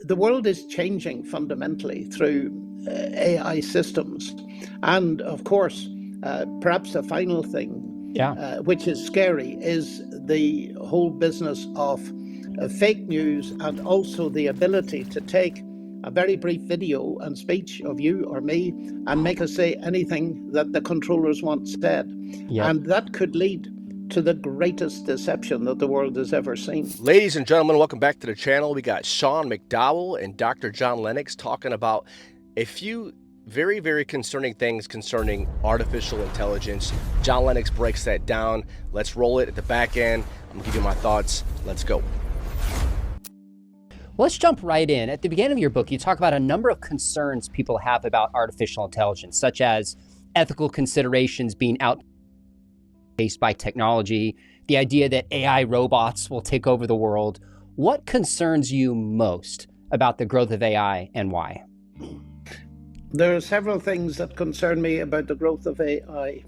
the world is changing fundamentally through AI systems. And of course, perhaps the final thing, Yeah. which is scary, is the whole business of fake news, and also the ability to take a very brief video and speech of you or me and make us say anything that the controllers want said. Yep. And that could lead to the greatest deception that the world has ever seen. Ladies and gentlemen, welcome back to the channel. We got Sean McDowell and Dr. John Lennox talking about a few very, very concerning things concerning artificial intelligence. John Lennox breaks that down. Let's roll it at the back end. I'm gonna give you my thoughts. Let's go. Let's jump right in. At the beginning of your book, you talk about a number of concerns people have about artificial intelligence, such as ethical considerations being outpaced by technology, the idea that AI robots will take over the world. What concerns you most about the growth of AI and why? There are several things that concern me about the growth of AI,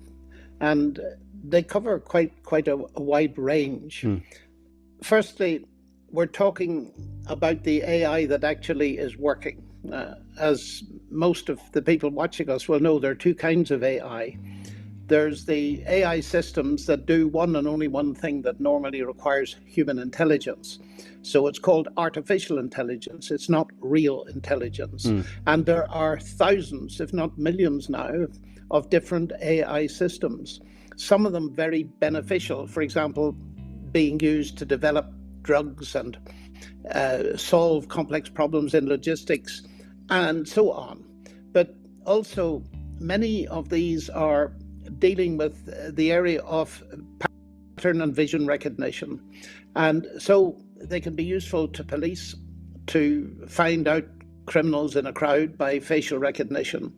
and they cover quite a wide range. Firstly, we're talking about the AI that actually is working. As most of the people watching us will know, there are two kinds of AI. There's the AI systems that do one and only one thing that normally requires human intelligence. So it's called artificial intelligence. It's not real intelligence. And there are thousands, if not millions now, of different AI systems. Some of them very beneficial, for example, being used to develop drugs and solve complex problems in logistics and so on. But also many of these are dealing with the area of pattern and vision recognition. And so they can be useful to police to find out criminals in a crowd by facial recognition.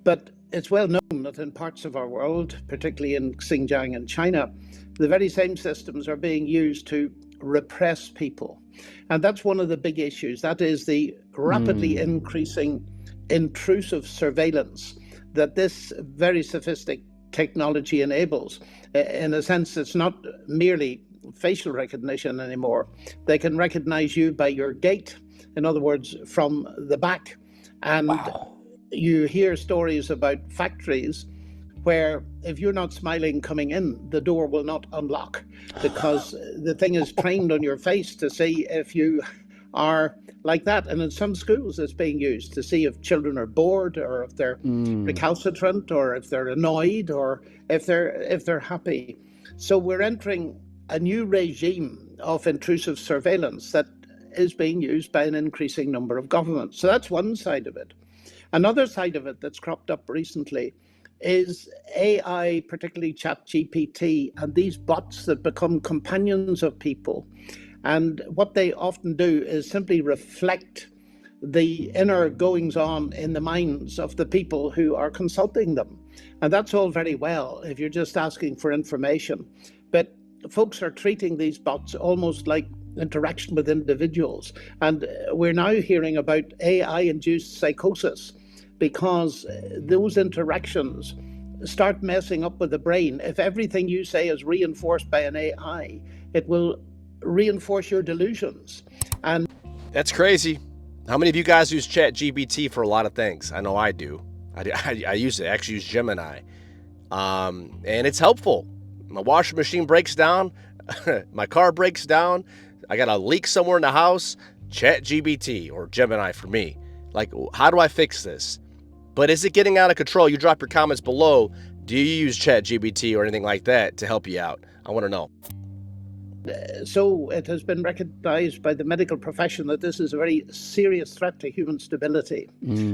But it's well known that in parts of our world, particularly in Xinjiang and China, the very same systems are being used to repress people. And that's one of the big issues. That is the rapidly increasing intrusive surveillance that this very sophisticated technology enables. In a sense, it's not merely facial recognition anymore. They can recognize you by your gait, in other words, from the back. And you hear stories about factories where if you're not smiling coming in, the door will not unlock, because the thing is trained on your face to see if you are like that. And in some schools it's being used to see if children are bored, or if they're recalcitrant, or if they're annoyed, or if they're happy. So we're entering a new regime of intrusive surveillance that is being used by an increasing number of governments. So that's one side of it. Another side of it that's cropped up recently is AI, particularly ChatGPT, and these bots that become companions of people. And what they often do is simply reflect the inner goings on in the minds of the people who are consulting them. And that's all very well if you're just asking for information. But folks are treating these bots almost like interaction with individuals. And we're now hearing about AI-induced psychosis, because those interactions start messing up with the brain. If everything you say is reinforced by an AI, it will reinforce your delusions. And that's crazy. How many of you guys use ChatGPT for a lot of things? I know I do. I use it. I actually use Gemini. And it's helpful. My washing machine breaks down. My car breaks down. I got a leak somewhere in the house. ChatGPT or Gemini for me. Like, how do I fix this? But is it getting out of control? You drop your comments below. Do you use ChatGPT or anything like that to help you out? I want to know. So it has been recognized by the medical profession that this is a very serious threat to human stability.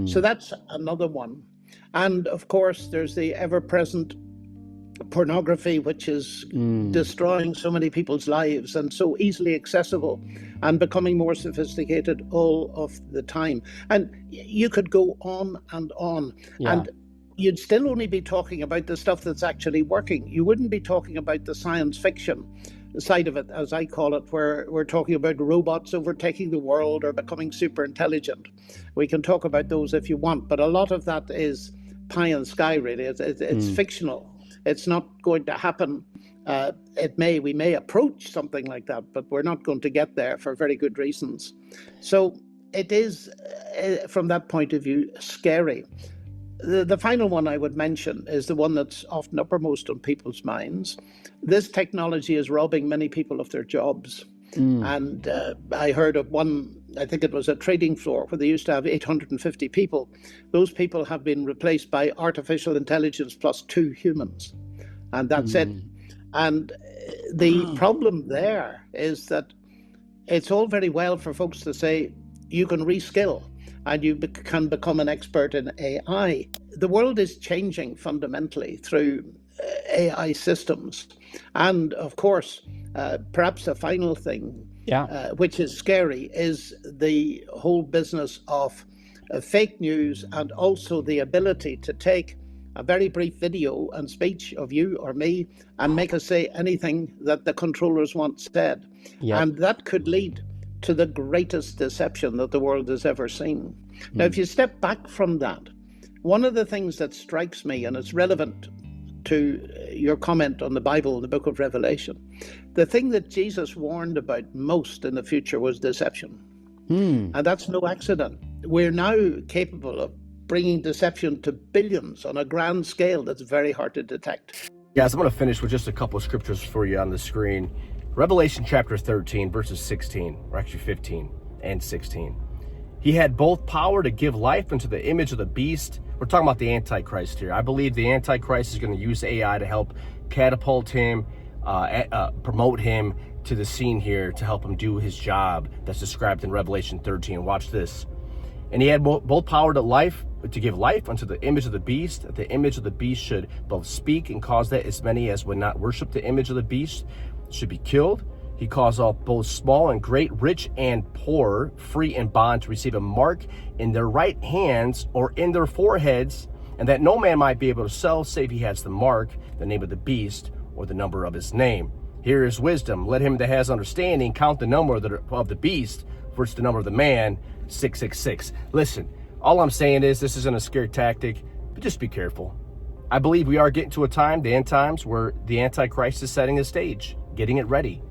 So that's another one. And of course, there's the ever-present pornography, which is destroying so many people's lives and so easily accessible and becoming more sophisticated all of the time. And you could go on and on. And you'd still only be talking about the stuff that's actually working. You wouldn't be talking about the science fiction side of it, as I call it, where we're talking about robots overtaking the world or becoming super intelligent. We can talk about those if you want, but a lot of that is pie in the sky, really. It's fictional. It's not going to happen. We may approach something like that, but we're not going to get there for very good reasons. So it is, from that point of view, scary. The final one I would mention is the one that's often uppermost on people's minds. This technology is robbing many people of their jobs. And I heard of one, I think it was a trading floor where they used to have 850 people. Those people have been replaced by artificial intelligence plus 2 humans. And that's it. And the problem there is that it's all very well for folks to say you can reskill and you can become an expert in AI. The world is changing fundamentally through AI systems. And of course, perhaps the final thing, which is scary, is the whole business of fake news, and also the ability to take a very brief video and speech of you or me and make us say anything that the controllers want said. And that could lead to the greatest deception that the world has ever seen. Now, if you step back from that, one of the things that strikes me, and it's relevant to your comment on the Bible, the book of Revelation, the thing that Jesus warned about most in the future was deception. And that's no accident. We're now capable of bringing deception to billions on a grand scale that's very hard to detect. Guys, I'm going to finish with just a couple of scriptures for you on the screen. Revelation chapter 13, verses 16, or actually 15 and 16. He had both power to give life unto the image of the beast. We're talking about the Antichrist here. I believe the Antichrist is going to use AI to help catapult him, promote him to the scene here to help him do his job that's described in Revelation 13. Watch this. And he had both power to give life unto the image of the beast. The image of the beast should both speak and cause that as many as would not worship the image of the beast should be killed. He caused all both small and great, rich and poor, free and bond to receive a mark in their right hands or in their foreheads, and that no man might be able to sell save he has the mark, the name of the beast, or the number of his name. Here is wisdom. Let him that has understanding count the number of the beast versus the number of the man, 666. Listen, all I'm saying is this isn't a scare tactic, but just be careful. I believe we are getting to a time, the end times, where the Antichrist is setting the stage, getting it ready.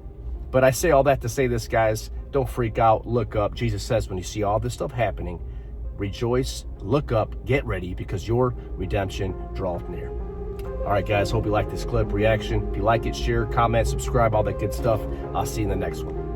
But I say all that to say this, guys, don't freak out, look up. Jesus says when you see all this stuff happening, rejoice, look up, get ready, because your redemption draweth near. All right, guys, hope you like this clip reaction. If you like it, share, comment, subscribe, all that good stuff. I'll see you in the next one.